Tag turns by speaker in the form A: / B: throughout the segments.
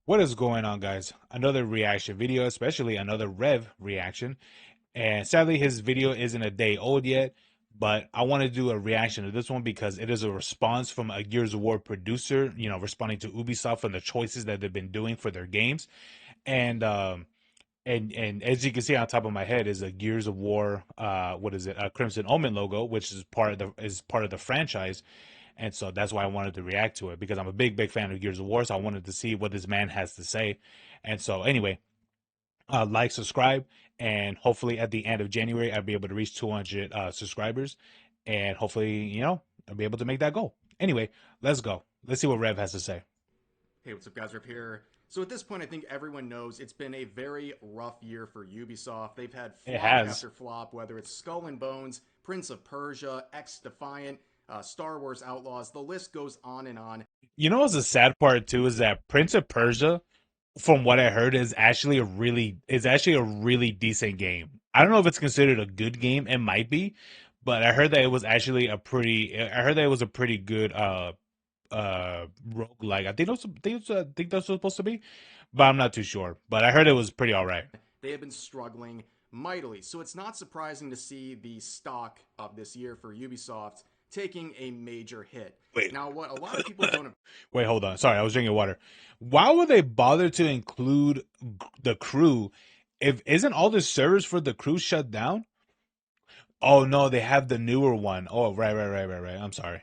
A: What is going on, guys? Another reaction video, especially another Rev reaction. And sadly, his video isn't a day old yet, but I want to do a reaction to this one because it is a response from a Gears of War producer, responding to Ubisoft and the choices that they've been doing for their games. And and as you can see on top of my head is a Gears of War, what is it? A Crimson Omen logo, which is part of the franchise. And so that's why I wanted to react to it because I'm a big fan of Gears of War. So I wanted to see what this man has to say. And so anyway, like, subscribe, and hopefully at the end of January I'll be able to reach 200 subscribers, and hopefully I'll be able to make that goal. Anyway, let's go. Let's see what Rev has to say.
B: Hey, what's up, guys? Rip here. So at this point, I think everyone knows it's been a very rough year for Ubisoft. They've had
A: It
B: flop
A: has.
B: after flop, whether it's Skull and Bones, Prince of Persia, X Defiant, Star Wars Outlaws. The list goes on and on.
A: What's the sad part too is that Prince of Persia, from what I heard, is actually a really decent game. I don't know if it's considered a good game. It might be, but I heard that it was actually a pretty. I heard that it was a pretty good roguelike. I think that's supposed to be, but I'm not too sure. But I heard it was pretty all right.
B: They have been struggling mightily. So it's not surprising to see the stock of this year for Ubisoft taking a major hit.
A: Wait,
B: Now, what a lot of people don't.
A: wait, hold on. Sorry, I was drinking water. Why would they bother to include the crew if isn't all the servers for the crew shut down? Oh no, they have the newer one. Oh, right. I'm sorry.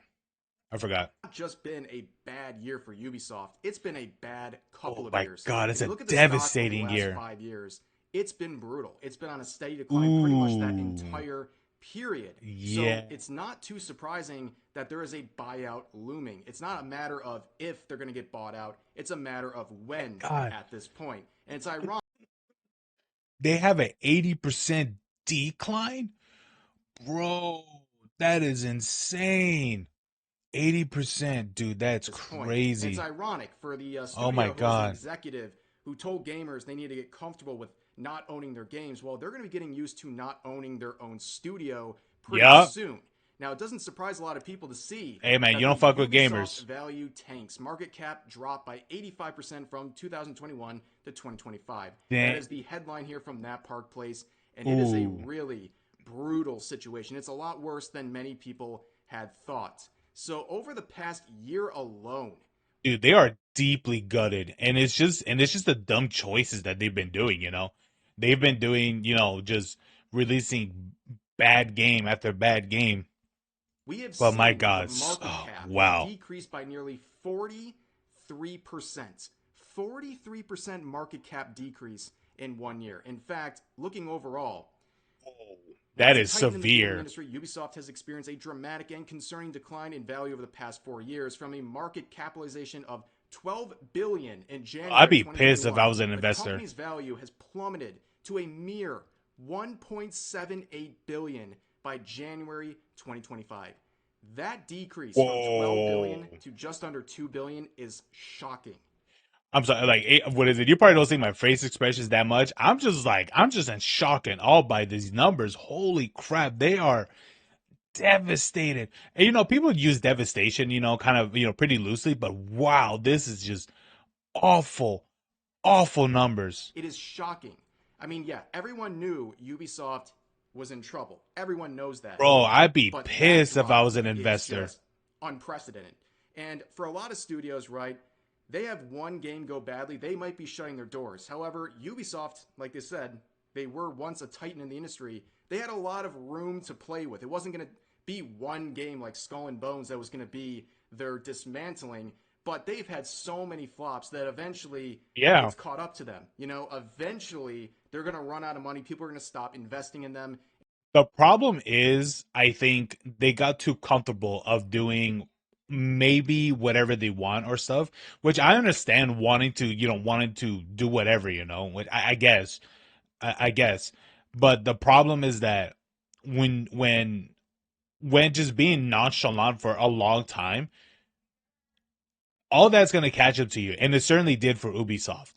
A: I forgot.
B: Just been a bad year for Ubisoft. It's been a bad couple
A: Oh
B: of
A: my
B: years.
A: god, it's
B: If you
A: a
B: look at the stock over the
A: devastating
B: last
A: year.
B: 5 years, it's been brutal. It's been on a steady decline pretty much that
A: Ooh.
B: entire period. So
A: Yeah.
B: it's not too surprising that there is a buyout looming. It's not a matter of if they're going to get bought out, it's a matter of when
A: God.
B: at this point. And it's ironic
A: They have an 80% decline? Bro, that is insane. 80%, dude, that's
B: at this point. And it's
A: crazy.
B: ironic for the
A: Oh my
B: studio who has an
A: god.
B: executive who told gamers they need to get comfortable with not owning their games. Well, they're going to be getting used to not owning their own studio pretty
A: Yup.
B: soon. Now, it doesn't surprise a lot of people to see
A: Hey man, you
B: that the
A: don't fuck with
B: Ubisoft
A: gamers.
B: value tanks. Market cap dropped by 85% from 2021 to 2025. That
A: Damn.
B: is the headline here from that Park Place, and it is a
A: Ooh.
B: really brutal situation. It's a lot worse than many people had thought. So, over the past year alone,
A: Dude, they are deeply gutted. And it's just the dumb choices that they've been doing. They've been doing, just releasing bad game after bad game.
B: we have
A: But my
B: seen the
A: god,
B: market
A: oh,
B: cap
A: wow.
B: decrease by nearly 43%. 43% market cap decrease in 1 year. In fact, looking overall,
A: That
B: as a
A: is
B: titan in the gaming
A: severe.
B: industry, Ubisoft has experienced a dramatic and concerning decline in value over the past 4 years from a market capitalization of 12 billion dollars in
A: I'd
B: January
A: be pissed if I
B: 2021.
A: was an
B: The
A: investor.
B: company's value has plummeted to a mere 1.78 billion dollars by January 2025. That decrease from 12 billion
A: Whoa.
B: dollars to just under 2 billion dollars is shocking.
A: I'm sorry, like, what is it? You probably don't see my face expressions that much. I'm just in shock and awe by these numbers. Holy crap, they are devastated. And people use devastation, kind of, pretty loosely, but wow, this is just awful, awful numbers.
B: It is shocking. I mean, yeah, everyone knew Ubisoft was in trouble. Everyone knows that.
A: Bro, I'd be
B: But that
A: pissed if I
B: drop
A: was an
B: is
A: investor.
B: just unprecedented. And for a lot of studios, right, they have one game go badly, they might be shutting their doors. However, Ubisoft, like they said, they were once a titan in the industry. They had a lot of room to play with. It wasn't going to be one game like Skull and Bones that was going to be their dismantling, but they've had so many flops that eventually
A: Yeah.
B: it's caught up to them. Eventually they're going to run out of money. People are going to stop investing in them.
A: The problem is, I think they got too comfortable of doing maybe whatever they want or stuff, which I understand wanting to do whatever, which I guess, I guess. But the problem is that when when when just being nonchalant for a long time, all that's gonna catch up to you, and it certainly did for Ubisoft.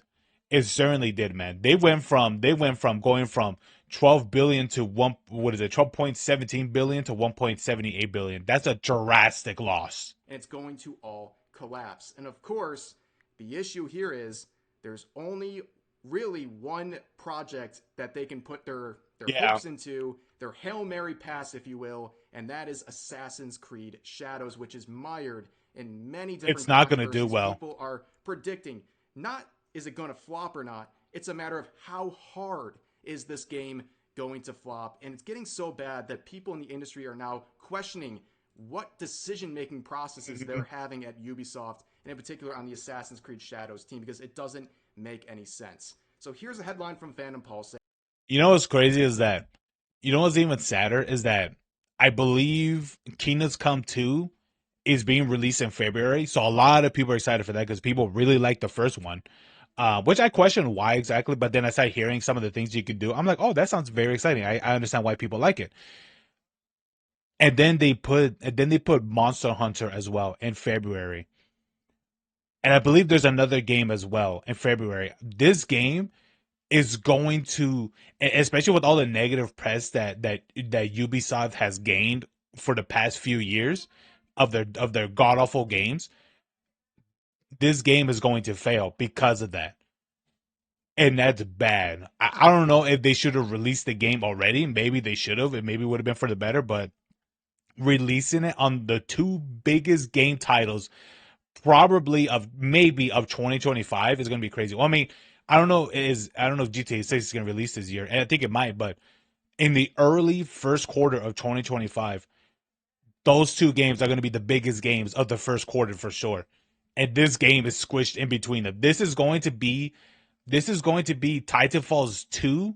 A: It certainly did, man. They went from going from 12 billion to one, what is it, 12.17 billion to 1.78 billion. That's a drastic loss.
B: And it's going to all collapse. And of course, the issue here is There's only really one project that they can put their
A: Yeah,
B: hopes into, their Hail Mary pass, if you will, and that is Assassin's Creed Shadows, which is mired in many
A: it's
B: different
A: not gonna do
B: controversies.
A: well.
B: People are predicting not is it going to flop or not, it's a matter of how hard is this game going to flop. And it's getting so bad that people in the industry are now questioning what decision making processes they're having at Ubisoft, and in particular on the Assassin's Creed Shadows team, because it doesn't make any sense. So here's a headline from Fandom Pulse saying,
A: You know what's crazy is that, you know what's even sadder is that I believe Kingdoms Come 2 is being released in February. So a lot of people are excited for that because people really like the first one. Which I question why exactly, but then I started hearing some of the things you could do. I'm like, oh, that sounds very exciting. I understand why people like it. And then they put Monster Hunter as well in February. And I believe there's another game as well in February. This game is going to, especially with all the negative press that Ubisoft has gained for the past few years of their god awful games. This game is going to fail because of that, and that's bad. I don't know if they should have released the game already. Maybe they should have. It maybe would have been for the better, but releasing it on the two biggest game titles probably of 2025 is going to be crazy. Well, I mean, I don't know if GTA 6 is going to release this year, and I think it might, but in the early first quarter of 2025, those two games are going to be the biggest games of the first quarter for sure. And this game is squished in between them. This is going to be Titanfall's 2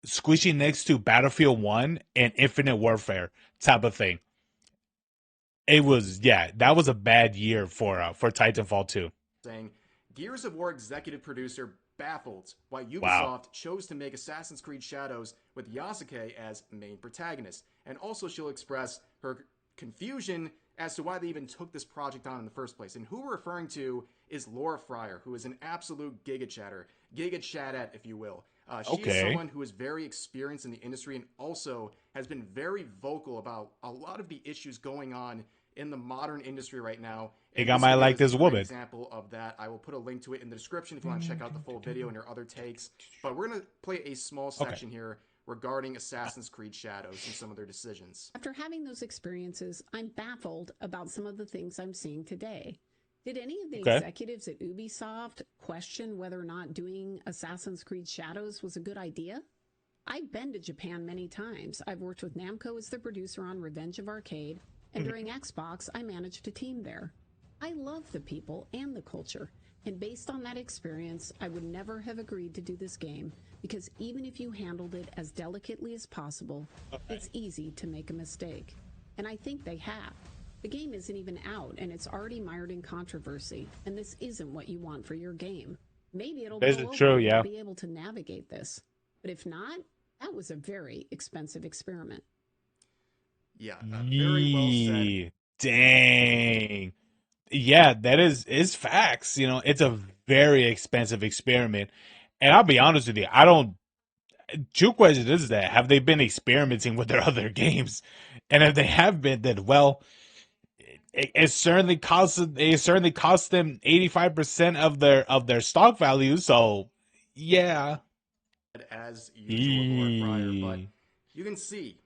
A: squishy next to Battlefield 1 and Infinite Warfare type of thing. It was, yeah, that was a bad year for Titanfall 2.
B: saying Gears of War executive producer baffled why
A: Wow.
B: Ubisoft chose to make Assassin's Creed Shadows with Yasuke as main protagonist. And also, she'll express her confusion as to why they even took this project on in the first place. And who we're referring to is Laura Fryer, who is an absolute giga chatter, giga chatette, if you will. She is
A: Okay.
B: someone who is very experienced in the industry and also has been very vocal about a lot of the issues going on in the modern industry right now.
A: I
B: And
A: think I
B: this
A: might
B: video
A: like
B: is a
A: this
B: great
A: woman.
B: example of that. I will put a link to it in the description if you want to check out the full video and her other takes. But we're going to play a small
A: Okay.
B: section here regarding Assassin's Creed Shadows and some of their decisions.
C: After having those experiences, I'm baffled about some of the things I'm seeing today. Did any of the
A: Okay.
C: executives at Ubisoft question whether or not doing Assassin's Creed Shadows was a good idea? I've been to Japan many times. I've worked with Namco as the producer on Revenge of Arcade, and during Xbox, I managed a team there. I love the people and the culture, and based on that experience, I would never have agreed to do this game because even if you handled it as delicately as possible, it's easy to make a mistake. And I think they have. The game isn't even out, and it's already mired in controversy, and this isn't what you want for your game. Maybe it'll
A: This
C: blow
A: is
C: over
A: true,
C: and you'll
A: yeah.
C: be able to navigate this. But if not, that was a very expensive experiment.
B: Yeah, very well said.
A: Yee. Dang. Yeah, that is facts. It's a very expensive experiment. And I'll be honest with you, I don't. True question is that have they been experimenting with their other games? And if they have been, then well, it certainly cost them 85% of their stock value. So yeah.
B: As usual with Laura Fryer, but
A: Yee.
B: you can see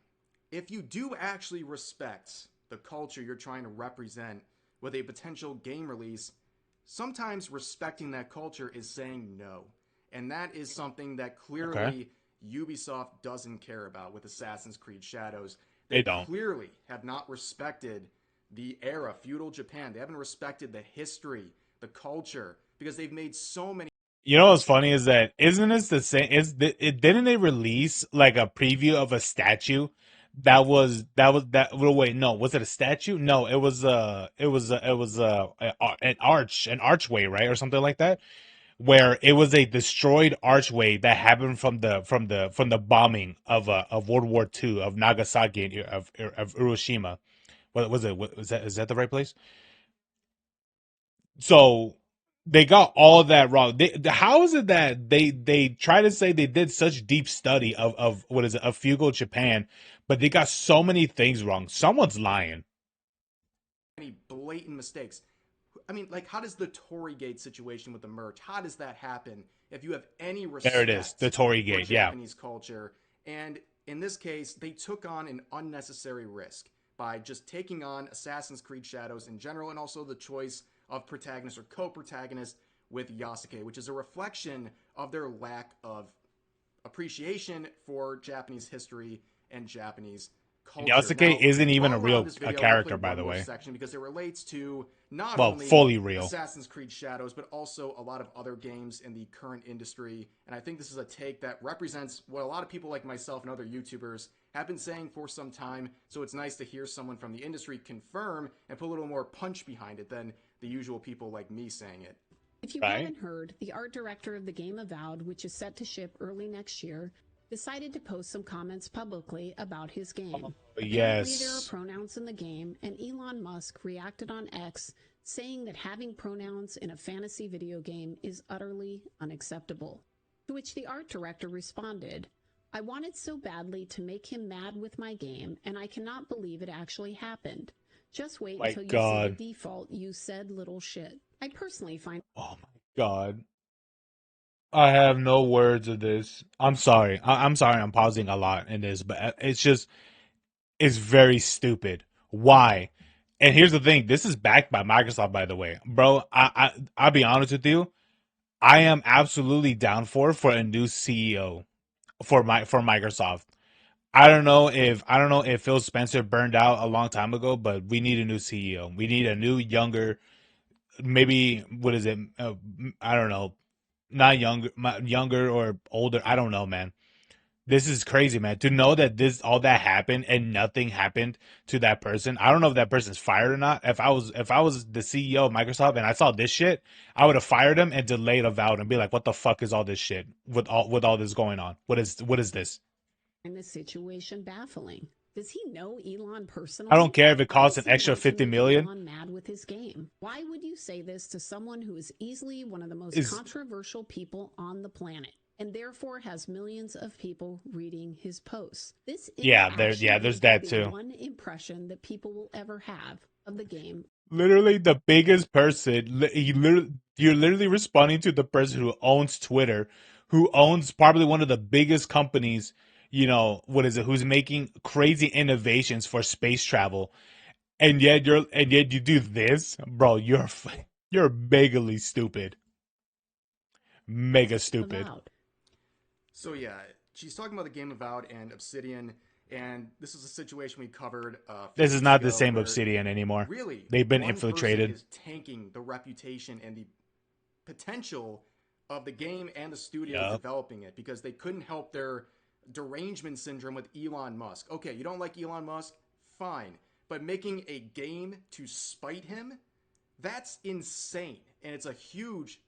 B: if you do actually respect the culture you're trying to represent with a potential game release, sometimes respecting that culture is saying no. And that is something that
A: Okay.
B: clearly Ubisoft doesn't care about with Assassin's Creed Shadows.
A: They
B: They
A: don't.
B: clearly have not respected the era, feudal Japan. They haven't respected the history, the culture, because they've made so many.
A: You know what's funny is that isn't this the same? Didn't they release like a preview of a statue that? Well, wait, no, was it a statue? No, it was an archway, right, or something like that, where it was a destroyed archway that happened from the bombing of World War II of Nagasaki and of Hiroshima. What was it? What, was that? Is that the right place? So they got all of that wrong. How is it that they try to say they did such deep study of what is it, of feudal Japan, but they got so many things wrong? Someone's lying.
B: Blatant mistakes. I mean, like, how does the Torygate situation with the merch, how does that happen if you have any
A: There it is, the
B: respect
A: Tory
B: for
A: Gate. Yeah,
B: Japanese culture? And in this case, they took on an unnecessary risk by just taking on Assassin's Creed Shadows in general, and also the choice of protagonist or co-protagonist with Yasuke, which is a reflection of their lack of appreciation for Japanese history and Japanese culture.
A: Yasuke
B: Now,
A: isn't even
B: all
A: a
B: around
A: real
B: this video, I want to play
A: character, by
B: one
A: the
B: more
A: way.
B: section because it relates to not
A: Well,
B: only
A: fully real.
B: Assassin's Creed Shadows, but also a lot of other games in the current industry. And I think this is a take that represents what a lot of people like myself and other YouTubers have been saying for some time. So it's nice to hear someone from the industry confirm and put a little more punch behind it than the usual people like me saying it.
C: If you
A: Right?
C: haven't heard, the art director of the game Avowed, which is set to ship early next year, decided to post some comments publicly about his game. Apparently, there are
A: Yes.
C: pronouns in the game, and Elon Musk reacted on X saying that having pronouns in a fantasy video game is utterly unacceptable. To which the art director responded, I wanted so badly to make him mad with my game, and I cannot believe it actually happened. Just wait
A: My
C: until you see
A: God.
C: the default, you said little shit. I personally find
A: Oh my God. I have no words of this. I'm sorry. I'm sorry. I'm pausing a lot in this, but it's just it's very stupid. Why? And here's the thing. This is backed by Microsoft, by the way, bro. I'll be honest with you. I am absolutely down for a new CEO for Microsoft. I don't know if Phil Spencer burned out a long time ago, but we need a new CEO. We need a new younger, maybe what is it? I don't know, not younger, younger or older. I don't know, man. This is crazy, man. To know that this all that happened and nothing happened to that person. I don't know if that person's fired or not. If I was the CEO of Microsoft and I saw this shit, I would have fired him and delayed Avowed and be like, "What the fuck is all this shit with all this going on? What is this?"
C: this situation baffling. Does he know Elon
A: I don't
C: personally?
A: care if it
C: Why
A: costs
C: does
A: an
C: he
A: extra
C: want to
A: 50
C: make
A: million.
C: Elon mad with his game? Why would you say this to someone who is easily one of the most
A: Is
C: controversial people on the planet, and therefore has millions of people reading his posts? This interaction may
A: there's
C: be
A: that
C: the
A: too.
C: one impression that people will ever have of the game.
A: Literally the biggest person. You're literally responding to the person who owns Twitter, who owns probably one of the biggest companies. You know what is it? Who's making crazy innovations for space travel, and yet you do this, bro. You're megally stupid, mega stupid.
C: Avowed.
B: So yeah, she's talking about the game Avowed and Obsidian, and this is a situation we covered a few
A: This is
B: weeks
A: not the
B: ago
A: same
B: where
A: Obsidian anymore.
B: really
A: They've been
B: one person
A: infiltrated.
B: is tanking the reputation and the potential of the game and the studio
A: Yeah,
B: developing it because they couldn't help their derangement syndrome with Elon Musk. Okay, you don't like Elon Musk? Fine. But making a game to spite him? That's insane. And it's a huge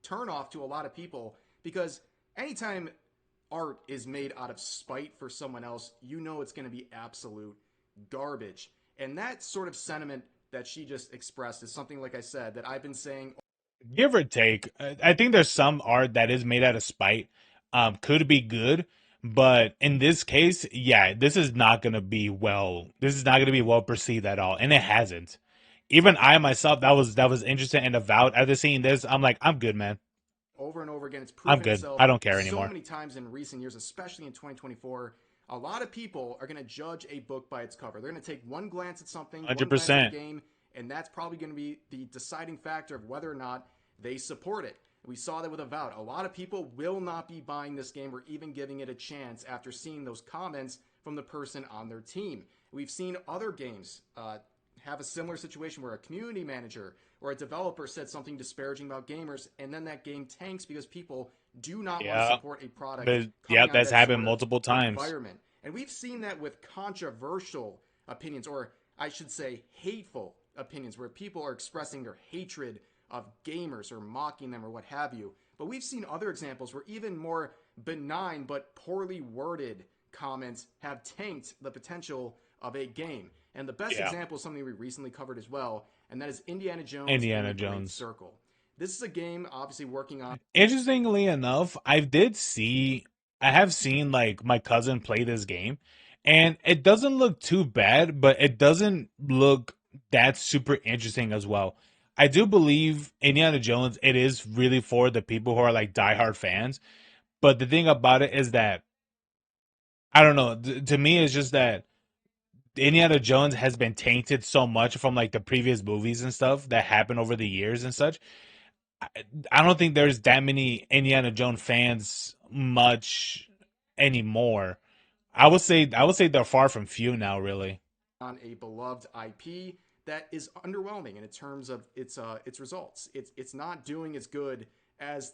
B: turnoff to a lot of people because anytime art is made out of spite for someone else, you know it's going to be absolute garbage. And that sort of sentiment that she just expressed is something, like I said, that I've been saying.
A: give or take. I think there's some art that is made out of spite. Could be good, but in this case, yeah, this is not gonna be well. This is not gonna be well perceived at all, and it hasn't. Even I myself, that was interesting and avowed. After seeing this, I'm like, I'm good, man.
B: Over and over again. It's
A: I'm
B: proven
A: good.
B: itself
A: I don't care
B: so
A: anymore.
B: many times in recent years, especially in 2024. A lot of people are going to judge a book by its cover. They're going to take one glance at something, one
A: Hundred
B: glance at a
A: percent.
B: game, and that's probably going to be the deciding factor of whether or not they support it. We saw that with Avowed. A lot of people will not be buying this game or even giving it a chance after seeing those comments from the person on their team. We've seen other games have a similar situation where a community manager or a developer said something disparaging about gamers, and then that game tanks because people do not want to
A: Yeah,
B: support a product
A: but yeah,
B: coming out of
A: that's
B: that
A: happened
B: sort of
A: multiple times.
B: environment. And we've seen that with controversial opinions, or I should say hateful opinions, where people are expressing their hatred of gamers or mocking them or what have you. But we've seen other examples where even more benign but poorly worded comments have tanked the potential of a game. And the best
A: Yeah,
B: example is something we recently covered as well, and that is Indiana Jones and the
A: Indiana
B: Great
A: Jones.
B: Circle. This is a game obviously working on.
A: Interestingly enough, I have seen like my cousin play this game, and it doesn't look too bad, but it doesn't look that super interesting as well. I do believe Indiana Jones. It is really for the people who are like diehard fans. But the thing about it is that I don't know. To me, it's just that Indiana Jones has been tainted so much from like the previous movies and stuff that happened over the years and such. I, I don't think there's that many Indiana Jones fans much anymore. I would say they're far from few now, really.
B: On a beloved IP that is underwhelming in terms of its results. It's not doing as good as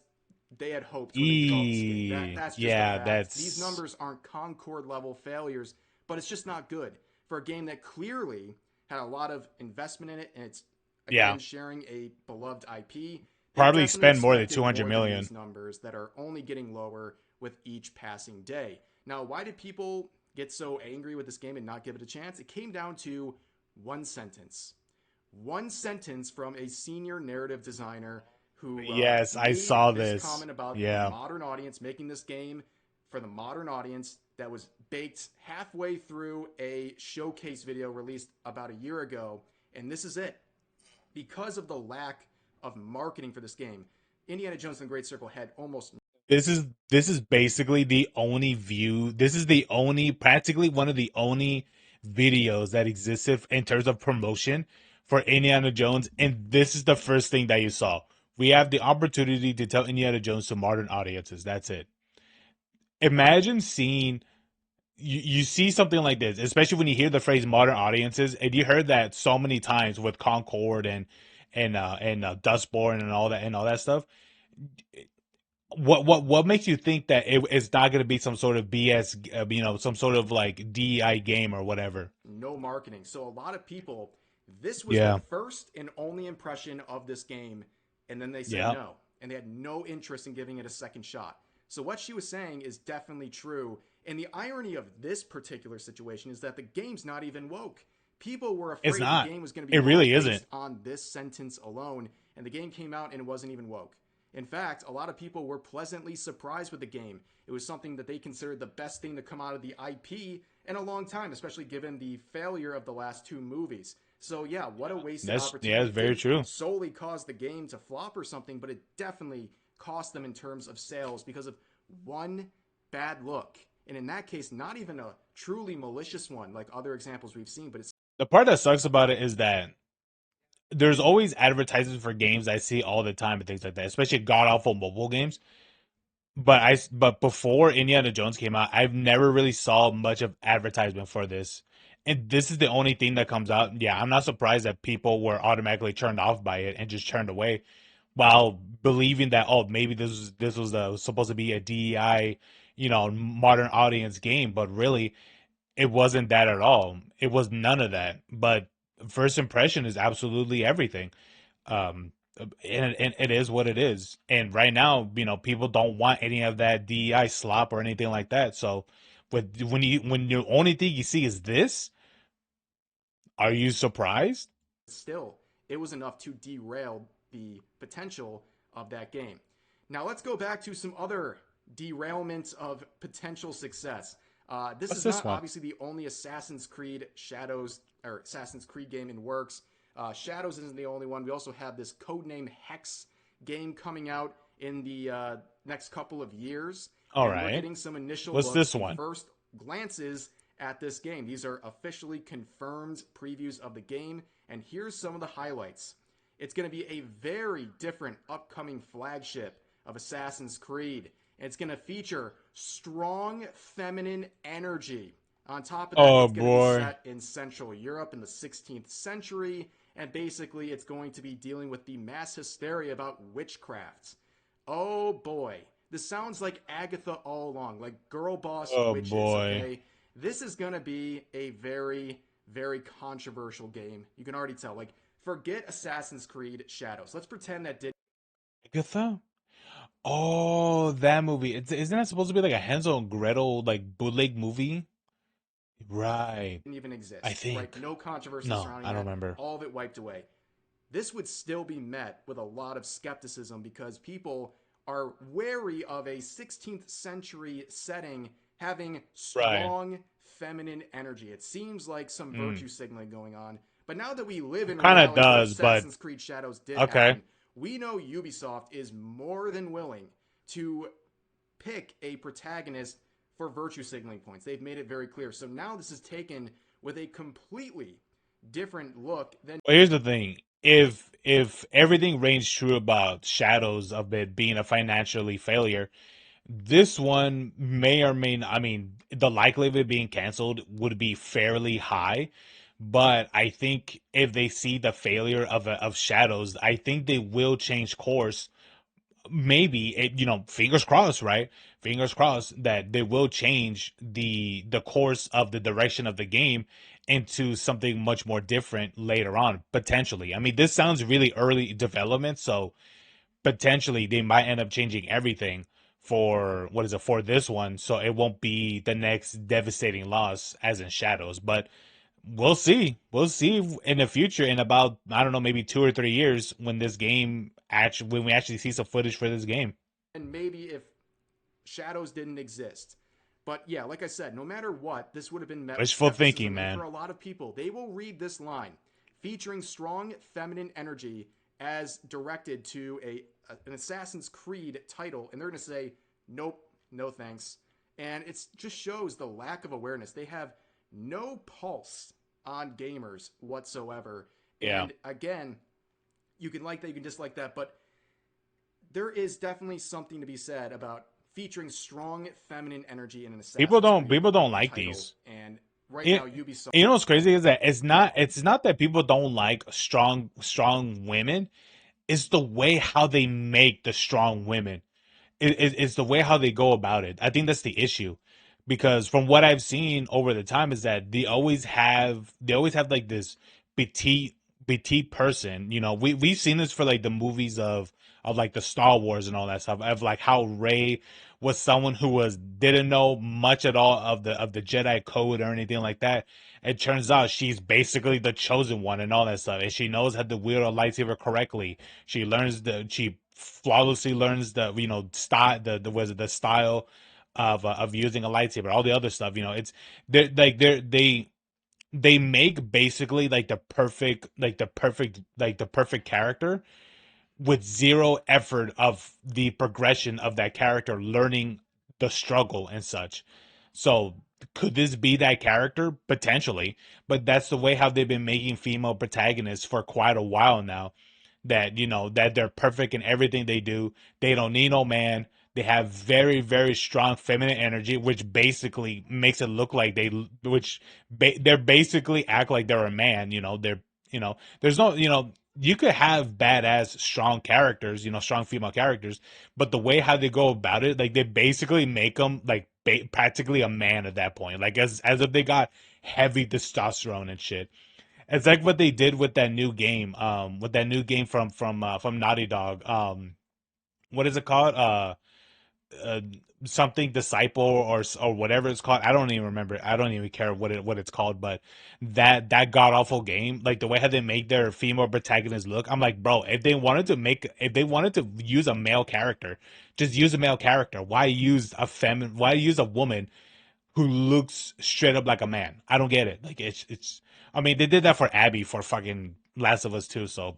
B: they had hoped when they developed this game. That's just a
A: Yeah,
B: fact. These
A: that's
B: numbers aren't Concord level failures, but it's just not good for a game that clearly had a lot of investment in it, and it's
A: yeah.
B: again sharing a beloved IP. They
A: Probably
B: definitely
A: spend more than
B: expected
A: 200
B: more than
A: million.
B: these numbers that are only getting lower with each passing day. Now, why did people get so angry with this game and not give it a chance? It came down to one sentence. One sentence from a senior narrative designer who
A: Yes, I
B: made
A: saw
B: this
A: this.
B: comment about the
A: Yeah.
B: modern audience, making this game for the modern audience that was baked halfway through a showcase video released about a year ago. And this is it. Because of the lack of marketing for this game, Indiana Jones and the Great Circle had almost
A: This is basically the only view. This is the only practically one of the only videos that existed in terms of promotion for Indiana Jones, and this is the first thing that you saw. We have the opportunity to tell Indiana Jones to modern audiences. That's it. Imagine seeing you see something like this, especially when you hear the phrase modern audiences, and you heard that so many times with Concord and Dustborn and all that stuff. What makes you think that it's not going to be some sort of BS, some sort of like DEI game or whatever?
B: no marketing. So a lot of people, this was their
A: Yeah,
B: first and only impression of this game, and then they said
A: yeah,
B: no, and they had no interest in giving it a second shot. So what she was saying is definitely true. And the irony of this particular situation is that the game's not even woke. People were
A: it's
B: afraid the
A: not.
B: game was going to be
A: It
B: woke
A: really
B: based
A: isn't.
B: on this sentence alone, and the game came out and it wasn't even woke. In fact, a lot of people were pleasantly surprised with the game. It was something that they considered the best thing to come out of the IP in a long time, especially given the failure of the last two movies. So yeah, what a wasted
A: Yeah,
B: opportunity.
A: it's
B: It
A: very
B: didn't
A: true.
B: solely cause the game to flop or something, but it definitely cost them in terms of sales because of one bad look. And in that case, not even a truly malicious one like other examples we've seen, but it's
A: The part that sucks about it is that there's always advertisements for games I see all the time and things like that, especially god awful mobile games. But before Indiana Jones came out, I've never really saw much of advertisement for this. And this is the only thing that comes out. Yeah, I'm not surprised that people were automatically turned off by it and just turned away while believing that, oh, maybe this was supposed to be a DEI, modern audience game, but really it wasn't that at all. It was none of that. But first impression is absolutely everything. Um, and it is what it is. And right now, people don't want any of that DEI slop or anything like that. So, when the only thing you see is this, are you surprised?
B: still, it was enough to derail the potential of that game. Now let's go back to some other derailments of potential success. This
A: What's
B: is
A: this
B: not
A: one?
B: obviously the only Assassin's Creed Shadows or Assassin's Creed game in works. Shadows isn't the only one. We also have this codename Hex game coming out in the next couple of years,
A: All
B: and we're
A: right.
B: getting some initial
A: What's
B: looks
A: this
B: and
A: one?
B: first glances at this game. These are officially confirmed previews of the game, and here's some of the highlights. It's going to be a very different upcoming flagship of Assassin's Creed. It's going to feature strong feminine energy. On top of that,
A: Oh
B: it's going to be
A: boy.
B: set in Central Europe in the 16th century, and basically it's going to be dealing with the mass hysteria about witchcraft. Oh boy. This sounds like Agatha all along, like girl boss
A: Oh
B: witches,
A: boy.
B: okay? This is going to be a very, very controversial game. You can already tell. Like, forget Assassin's Creed Shadows. Let's pretend that didn't
A: Agatha? Oh, that movie. Isn't that supposed to be like a Hansel and Gretel like bootleg movie? Right.
B: even
A: I
B: exist, right?
A: think.
B: No controversy
A: No,
B: surrounding
A: I don't
B: that.
A: remember.
B: All of it wiped away. This would still be met with a lot of skepticism because people are wary of a 16th century setting having
A: Right.
B: strong feminine energy. It seems like some
A: Mm.
B: virtue signaling going on, But now that we live in
A: Kind of
B: reality where
A: does, but
B: Assassin's Creed Shadows did
A: okay.
B: happen, we know Ubisoft is more than willing to pick a protagonist for virtue signaling points. They've made it very clear. So now this is taken with a completely different look than.
A: Well, here's the thing: if everything reigns true about Shadows of it being a financially failure, this one may or may not. I mean, the likelihood of it being canceled would be fairly high. But I think if they see the failure of Shadows, I think they will change course. Maybe fingers crossed, right? Fingers crossed that they will change the course of the direction of the game into something much more different later on, potentially. I mean, this sounds really early development, so potentially they might end up changing everything for what is it for this one, so it won't be the next devastating loss as in Shadows. But we'll see. We'll see in the future, in about, I don't know, maybe 2 or 3 years, when this game actually, when we actually see some footage for this game.
B: And maybe if Shadows didn't exist. But yeah, like I said, no matter what, this would have been met with
A: Wishful thinking,
B: skepticism. And for
A: man.
B: a lot of people, they will read this line featuring strong feminine energy as directed to an Assassin's Creed title, and they're going to say, nope, no thanks. And it just shows the lack of awareness. They have no pulse on gamers whatsoever.
A: Yeah.
B: And again, you can like that, you can dislike that, but there is definitely something to be said about featuring strong feminine energy in an
A: People
B: Assassin's
A: don't
B: Creed
A: people don't like
B: title.
A: these.
B: And right
A: It,
B: now, Ubisoft.
A: you know what's crazy is that it's not that people don't like strong women. It's the way how they make the strong women. It's the way how they go about it. I think that's the issue, because from what I've seen over the time is that they always have like this petite petite person. We've seen this for like the movies of like the Star Wars and all that stuff. Of like how Rey was someone who didn't know much at all of the Jedi code or anything like that. It turns out she's basically the chosen one and all that stuff, and she knows how to wield a lightsaber correctly. She flawlessly learns style, the style of using a lightsaber, all the other stuff. They make basically like the perfect character with zero effort of the progression of that character learning the struggle and such. So could this be that character? Potentially, but that's the way how they've been making female protagonists for quite a while now. That they're perfect in everything they do. They don't need no man. They have very, very strong feminine energy, which basically makes it look like they're basically act like they're a man. There's no, you could have badass strong characters, strong female characters, but the way how they go about it, like they basically make them like practically a man at that point, like as if they got heavy testosterone and shit. It's like what they did with that new game from Naughty Dog. What is it called? Uh, Something Disciple or whatever it's called. I don't even remember. I don't even care what it's called. But that god awful game, like the way how they make their female protagonists look, I'm like, bro, if they wanted to use a male character, just use a male character. Why use Why use a woman who looks straight up like a man? I don't get it. Like it's. I mean, they did that for Abby for fucking Last of Us too. So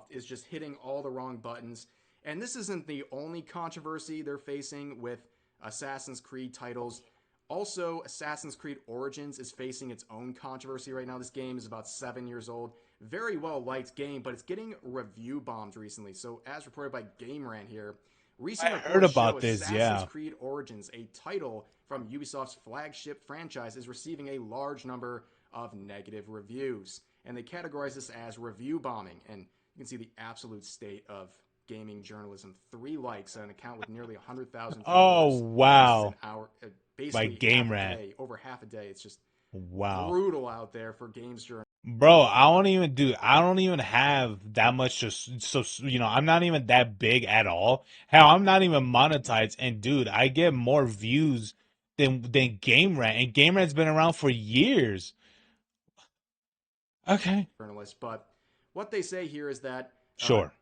B: Is just hitting all the wrong buttons. And this isn't the only controversy they're facing with Assassin's Creed titles. Also, Assassin's Creed Origins is facing its own controversy right now. This game is about 7 years old. Very well liked game, but it's getting review bombed recently. So, as reported by GameRant here,
A: I
B: recent
A: heard
B: reports show
A: about this.
B: Assassin's
A: Yeah.
B: Creed Origins, a title from Ubisoft's flagship franchise, is receiving a large number of negative reviews. And they categorize this as review bombing. And you can see the absolute state of gaming journalism. 3 likes on an account with nearly 100,000
A: Oh
B: followers. And this is an
A: wow.
B: hour,
A: By
B: basically half
A: Game
B: a
A: Rat.
B: day, over half a day. It's just
A: Wow.
B: brutal out there for games journalism.
A: Bro, I don't even have that much so I'm not even that big at all. Hell, I'm not even monetized, and dude, I get more views than Game Rant, and Game Rant's been around for years. Okay.
B: But what they say here is that uh,
A: Sure.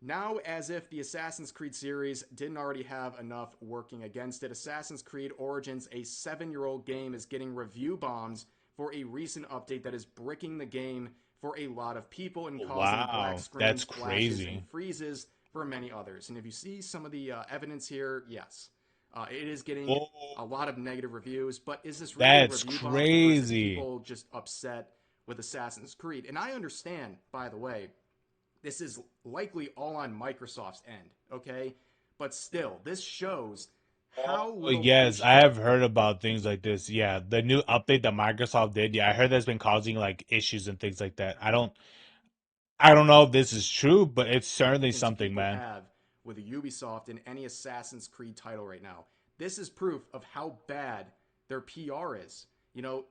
B: now, as if the Assassin's Creed series didn't already have enough working against it, Assassin's Creed Origins, a 7-year-old game, is getting review bombs for a recent update that is bricking the game for a lot of people and causing black
A: Wow,
B: screens,
A: that's
B: flashes, and
A: crazy.
B: freezes for many others. And if you see some of the evidence here, yes, it is getting
A: Whoa,
B: a lot of negative reviews. But is this really a
A: that's
B: review bomb, or is it
A: crazy.
B: people just upset with Assassin's Creed? And I understand, by the way, this is likely all on Microsoft's end, okay? But still, this shows how
A: Oh,
B: little
A: yes, I
B: patience.
A: have heard about things like this. Yeah, the new update that Microsoft did. Yeah, I heard that's been causing like issues and things like that. I don't know if this is true, but it's certainly something,
B: People
A: man.
B: have with Ubisoft in any Assassin's Creed title right now. This is proof of how bad their PR is. You know,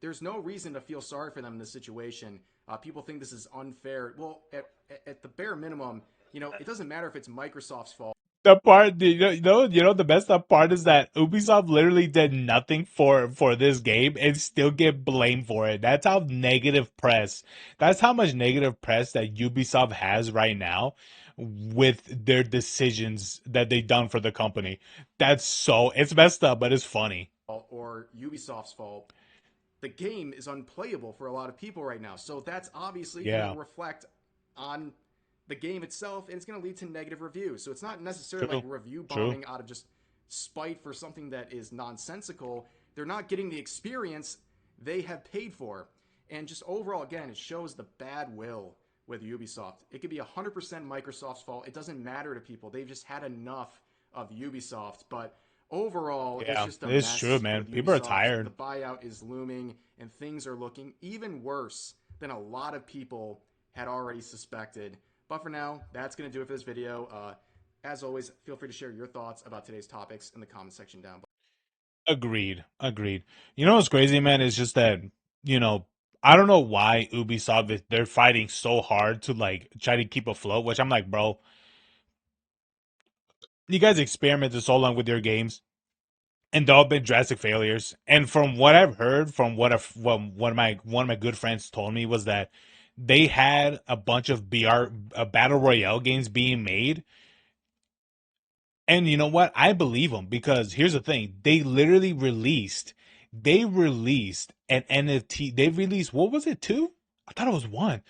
B: there's no reason to feel sorry for them in this situation. People think this is unfair. Well, at the bare minimum, it doesn't matter if it's Microsoft's fault.
A: The part, the best up part is that Ubisoft literally did nothing for this game and still get blamed for it. That's how negative press. That's how much negative press that Ubisoft has right now with their decisions that they done for the company. It's messed up, but it's funny.
B: Or Ubisoft's fault. The game is unplayable for a lot of people right now. So that's obviously going to
A: Yeah,
B: reflect on the game itself, and it's going to lead to negative reviews. So it's not necessarily like
A: true,
B: review
A: true.
B: bombing out of just spite for something that is nonsensical. They're not getting the experience they have paid for. And just overall, again, it shows the bad will with Ubisoft. It could be 100% Microsoft's fault. It doesn't matter to people. They've just had enough of Ubisoft. But overall, it's
A: Yeah,
B: just a
A: it's true,
B: mess
A: man.
B: with
A: People are
B: Ubisoft. The
A: tired.
B: buyout is looming, and things are looking even worse than a lot of people had already suspected. But for now, that's going to do it for this video. As always, feel free to share your thoughts about today's topics in the comment section down below.
A: Agreed. Agreed. You know what's crazy, man? Is just that, you know, I don't know why Ubisoft they're fighting so hard to like try to keep afloat, which I'm like, bro, you guys experimented so long with your games and they've all been drastic failures. And from what I've heard, from from one of my good friends told me was that they had a bunch of battle royale games being made. And you know what? I believe them because here's the thing: they released an NFT. They released what was it? Two? I thought it was one.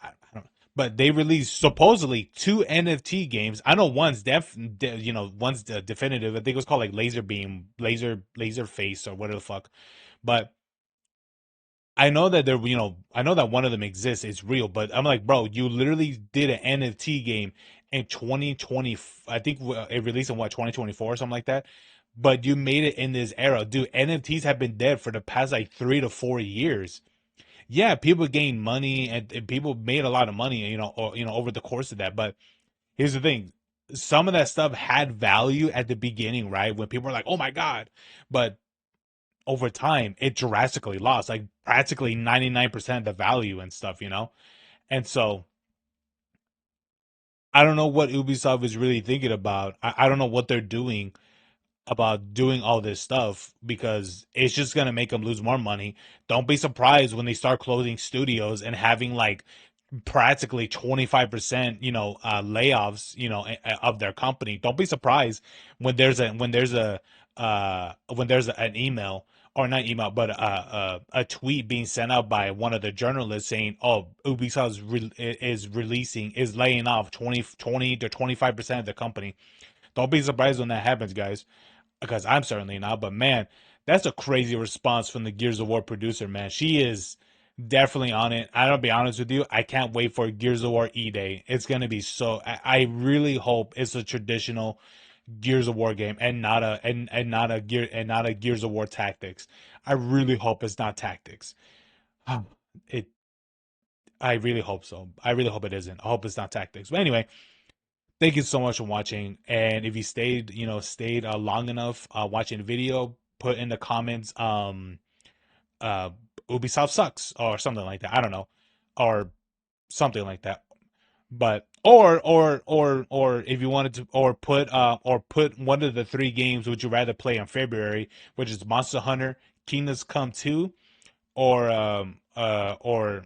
A: I don't know. But they released supposedly two NFT games. I know one's definitive. I think it was called like Laser Beam, Laser Face, or whatever the fuck. But I know that one of them exists. It's real, but I'm like, bro, you literally did an NFT game in 2020. I think it released in what 2024 or something like that. But you made it in this era, dude. NFTs have been dead for the past like 3 to 4 years. Yeah, people gained money and people made a lot of money, over the course of that. But here's the thing: some of that stuff had value at the beginning, right? When people were like, "Oh my god," but over time it drastically lost like practically 99% of the value and stuff. And so I don't know what Ubisoft is really thinking about. I don't know what they're doing about doing all this stuff because it's just going to make them lose more money. Don't be surprised when they start closing studios and having like practically 25%, layoffs, of their company. Don't be surprised when there's an email, or not email, but a tweet being sent out by one of the journalists saying, "Oh, Ubisoft is laying off 20 to 25% of the company." Don't be surprised when that happens, guys, because I'm certainly not. But man, that's a crazy response from the Gears of War producer, man. She is definitely on it. I don't be honest with you. I can't wait for Gears of War E-Day. It's gonna be so. I really hope it's a traditional Gears of War game and not a Gears of War tactics. I really hope it's not tactics. It. I really hope so. I really hope it isn't. I hope it's not tactics. But anyway, thank you so much for watching. And if you stayed long enough watching the video, put in the comments uh Ubisoft sucks or something like that. I don't know. Or something like that. But or if you wanted to or put one of the three games would you rather play in February, which is Monster Hunter, Kingdoms Come 2, or or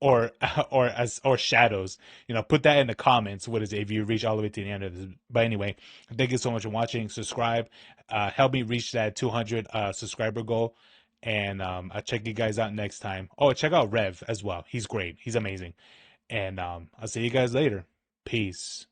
A: or Shadows. Put that in the comments. What is it? If you reach all the way to the end of this. But anyway, thank you so much for watching. Subscribe. Help me reach that 200 subscriber goal. And I'll check you guys out next time. Oh, check out Rev as well. He's great. He's amazing. And I'll see you guys later. Peace.